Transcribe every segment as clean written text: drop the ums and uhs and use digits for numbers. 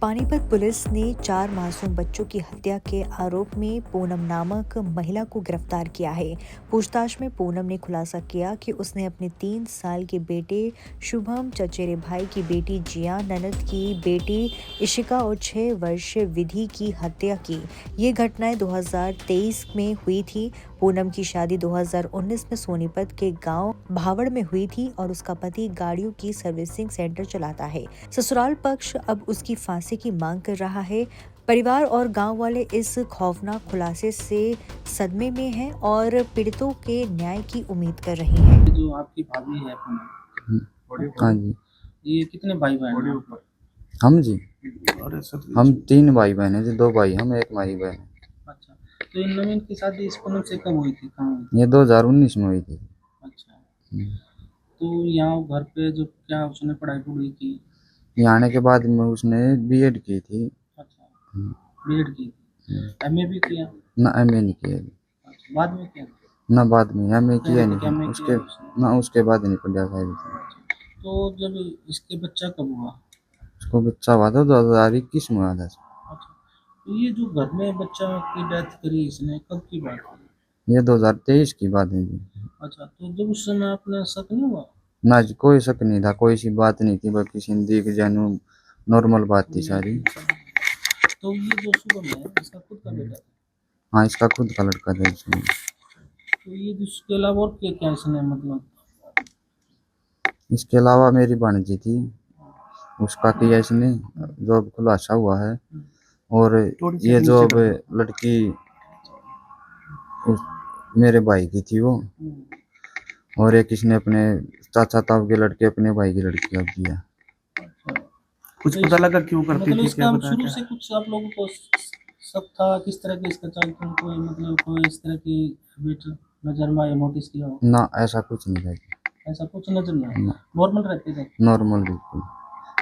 Panipat police ने 4 मासूम बच्चों की हत्या के आरोप में पूनम नामक महिला को गिरफ्तार किया है। पूछताछ में पूनम ने खुलासा किया कि उसने अपने 3 साल के बेटे शुभम, चचेरे भाई की बेटी जिया, ननद की बेटी इशिका और 6 वर्षीय विधि की हत्या की। ये घटनाएं 2023 में हुई थी। पूनम की शादी 2019 में सोनीपत के गांव भावड़ में हुई थी और उसका पति गाड़ियों की सर्विसिंग सेंटर चलाता है। ससुराल पक्ष अब उसकी फांसी की मांग कर रहा है। परिवार और गांव वाले इस खौफनाक खुलासे से सदमे में हैं और पीड़ितों के न्याय की उम्मीद कर रहे हैं। जो आपकी भाभी है पूनम, हाँ जी। ये कितने भाई बहन हैं? हम जी हम 3 भाई बहन हैं जी, 2 भाई हम, एक हमारी बहन है। अच्छा, तो इन नवीन की शादी इस पूनम से कब हुई थी, कहाँ हुई थी? ये 2019 में हुई थी। अच्छा, तो यहाँ घर पे जो क्या उसने पढ़ाई पूरी की? यहाँ आने के बाद में उसने बीएड की थी। अच्छा, बीएड की, एमए भी किया? ना एमए नहीं किया जी। अच्छा, बाद में किया? ना बाद में एमए किया नहीं MA उसके, किया उसने? ना उसके बाद नहीं पढ़ा था। तो जब इसके बच्चा कब हुआ? उसको बच्चा हुआ था 2021 में हुआ था। अच्छा, तो ये जो घर में बच्चा की डेथ करी इसने, कब की बात है? ये 2023 की बात है जी। अच्छा, तो जब उस समय आपने शक नहीं हुआ? ना जी, कोई शक नहीं था, कोई सी बात नहीं थी, बल्कि हिंदी की जानू नॉर्मल बात थी सारी। तो ये जो शुभम है इसका खुद का बेटा था? हाँ, इसका खुद का लड़का था इसमें। तो ये इसके अलावा और क्या क्या इसने मतलब? इसके अलावा मेरी भांजी थी, उसका किया इसने, जॉब खुलासा हुआ है। और ये जॉब लड़की मेरे भाई की थी वो, और एक इसने अपने चाचा ताऊ के लड़के अपने भाई की लड़की का किया। कुछ पता लगा क्यों करती मतलब थी, इसका क्या पता शुरू क्या? से कुछ आप लोगों को शक था? किस तरह के इसका चाल चलन, कोई मतलब कोई इस तरह की हैबिट नजर में आया, नोटिस किया हो? ना, ऐसा कुछ नहीं था। ऐसा कुछ नजर नहीं आया, ना, नॉर्मल रहते थे? नॉर्मल बिल्कुल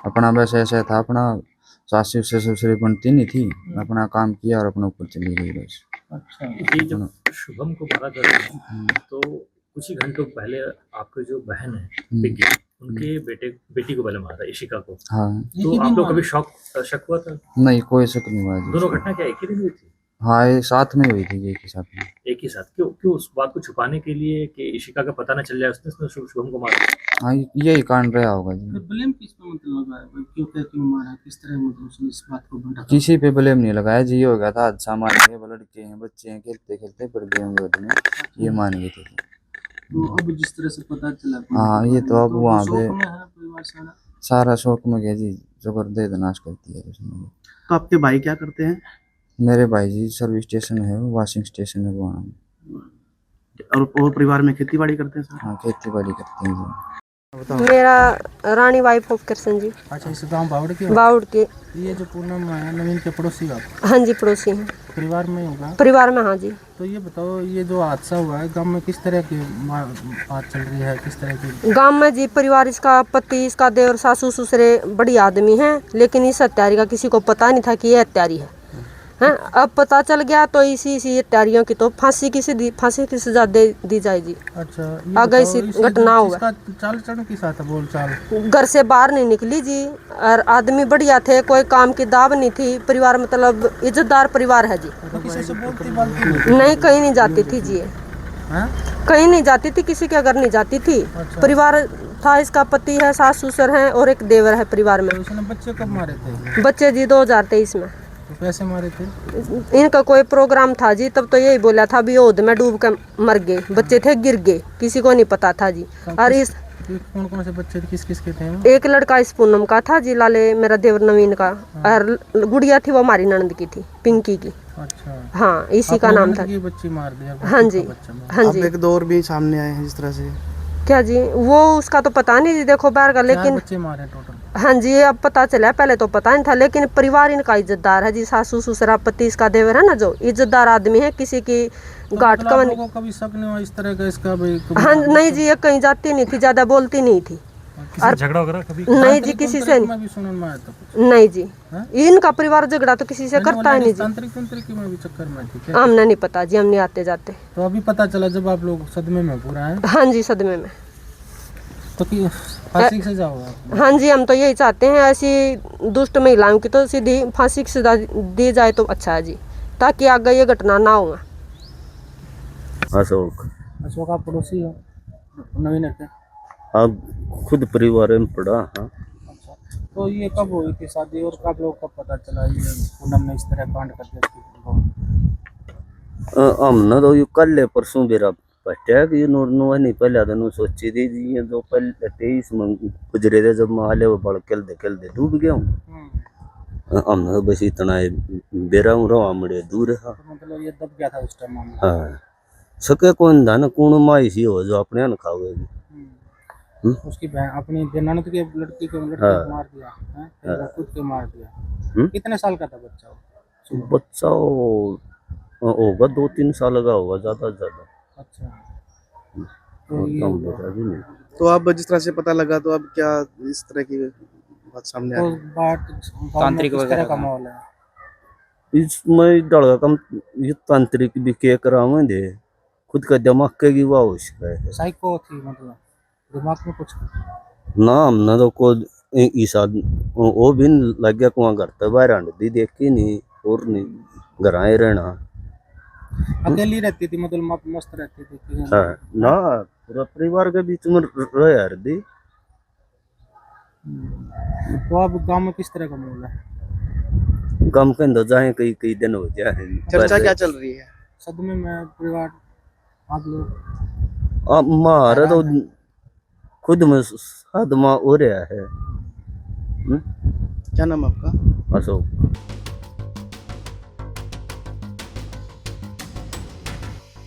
अपना, वैसे ऐसा था अपना, सासू से ससुरी बनती नहीं थी, अपना काम किया और अपने ऊपर चली गई बस। अच्छा, ये जब शुभम को मारा गया तो कुछ ही घंटों पहले आपके जो बहन है पिंकी, उनके बेटी को पहले मारा, इशिका को। हाँ, तो आप लोग कभी शक हुआ था? नहीं, कोई शक नहीं हुआ जी। दोनों घटना क्या एक ही दिन हुई थी? हाँ, ये साथ में हुई थी, एक ही साथ में। एक ही साथ? क्यों उस बात को छुपाने के लिए कि इशिका का पता न चल जाए उसने शुभम को मारा? हाँ, यही कांड रहा होगा जी। फिर ब्लेम किस पे मतलब लगाया भाई, क्यों मारा, किस तरह मतलब उसने इस बात को भड़का? किसी पे ब्लेम नहीं लगाया जी, ये हो गया था हादसा, मान गए, लड़के हैं, बच्चे हैं, खेलते खेलते पड़ गए होंगे उसमें, ये मान गए थे। तो अब जिस तरह से पता चला, हाँ, ये तो अब वहाँ पे शोक में है परिवार सारा? सारा शौक में गया जी, जबरदस्त नाश करती है उसमें। तो आपके भाई क्या करते हैं? मेरे भाई जी सर्विस स्टेशन है, वॉशिंग स्टेशन है वहाँ। और परिवार में खेती बाड़ी करते हैं सर? हाँ, खेती बाड़ी करते हैं जी। मेरा रानी वाइफ ऑफ कृष्ण जी, अच्छा, इस गांव बावड़ के? बाउड के। ये जो पूनम है नवीन के पड़ोसी का हाँ जी, पड़ोसी हैं। परिवार में होगा? परिवार में, हाँ जी। तो ये बताओ, ये जो हादसा हुआ है गांव में किस तरह की बात चल रही है, किस तरह की? गांव में जी परिवार, इसका पति, इसका देवर, सासू ससुरे बड़ी आदमी हैं, लेकिन इस हत्यारी का किसी को पता नहीं था कि ये हत्यारी है। हैं, अब पता चल गया तो इसी हत्यारियों की तो फांसी की सजा दे दी जाएगी। अच्छा, अगर इसी घटना होगा। चाल चलन के साथ बोल चाल? घर से बाहर नहीं निकली जी, और आदमी बढ़िया थे, कोई काम की दाव नहीं थी, परिवार मतलब इज्जतदार परिवार है जी। तो किसी से बोलती बालती नहीं, कहीं नहीं जाती थी जी, हैं? कहीं नहीं जाती थी, किसी के घर नहीं जाती थी। अच्छा। परिवार था, इसका पति है, सास ससुर हैं और एक देवर है परिवार में। तो उसने बच्चे कब मारे थे? बच्चे जी 2023 में। तो कैसे मारे थे? इनका कोई प्रोग्राम था जी, तब तो यही बोला था भी ओद में डूब के मर गए, बच्चे थे गिर गए, किसी को नहीं पता था जी। और इस कौन कौन से बच्चे थे, किस किस के थे? एक लड़का इस पूनम का था जी, लाले मेरा देवर नवीन का, और गुड़िया थी वो हमारी ननद की थी, पिंकी की। अच्छा, हाँ, इसी का नाम था। बच्ची मार दिया? हाँ जी, हाँ जी। अब एक दो और भी सामने आए हैं जिस तरह से। क्या जी, वो उसका तो पता नहीं जी, देखो बाहर का, लेकिन बच्चे मारे टोटल? हाँ जी, अब पता चला, पहले तो पता नहीं था, लेकिन परिवार इनका इज्जतदार है जी, सासू ससुरा, पति इसका देवर है ना, जो इज्जतदार आदमी है, किसी की गांठ का लोगों का भी शक नहीं हुआ इस तरह का इसका भाई? हाँ नहीं जी, ये कहीं जाती नहीं थी, ज्यादा बोलती नहीं थी। और झगड़ा वगैरह कभी? नहीं जी, किसी से नहीं। भी सुनने में आया था कुछ? नहीं जी, इनका परिवार झगड़ा तो किसी से करता है नहीं जी। तांत्रिक में भी चक्कर में थी क्या? हमने नहीं पता जी, हम नहीं आते जाते। तो अभी पता चला जब आप लोग सदमे में पूरा है? हाँ जी, सदमे में। तो कि फांसी की सजा हुआ है। हाँ जी, हम तो यही चाहते हैं, ऐसी दुष्ट महिलाओं की तो सीधी फांसी की सजा दी जाए तो अच्छा है जी, ताकि आगे ये घटना ना हो। अशोक अशोक आप पड़ोसी हो नवीन के? अब खुद परिवार में पड़ा। हाँ अच्छा, तो ये कब हुई थी शादी और कब लोग कब पता चला ये पूनम ने इस तरह कांड कर दिया हमने तो ये कल ले परसों बेरा पट्या कि नूर नु नहीं पहले तो नु सोची थी ये जो पहले 23 में गुजरे थे जब माले वो बड़ खेल दे डूब गया हूँ। हमने तो बस इतना बेरा हूँ रहा मड़े दूर है। तो मतलब ये दब गया था उस टाइम मामला। हाँ सके कौन था ना कौन माई सी हो जो अपने न खाओगे। उसकी बहन अपनी ननद की लड़की को हाँ। मार दिया है, फिर वो खुद को मार दिया। कितने साल का था बच्चा वो? बच्चा होगा 2-3 साल का होगा ज्यादा से ज्यादा। अच्छा, और तो ये कम बेटा भी नहीं। तो अब जिस तरह से पता लगा तो अब क्या इस तरह की बात सामने आ तो रही है? बात तांत्रिक किस तरह वगैरह का का? माहौल है? इसमें डर कम ये तांत्रिक भी के करावे दे खुद का दिमाग के की वाउश है साइको थी मतलब दिमाग में कुछ? ना हमने तो को ईसा वो भी लग गया कुआं घर तो बाहर आंड दी देखी नहीं और नहीं घर आए रहना। अकेली रहती थी मतलब मस्त रहती थी कि हाँ ना पूरा परिवार के बीच में रह यार दी। तो अब गांव में किस तरह का माहौल है? गम के अंदर जाए कई कई दिन हो जाए। चर्चा क्या चल रही है? सदमे में परिवार आप लोग? अब मारा तो खुद में साधमा हो रहा है। क्या नाम आपका? अशोक।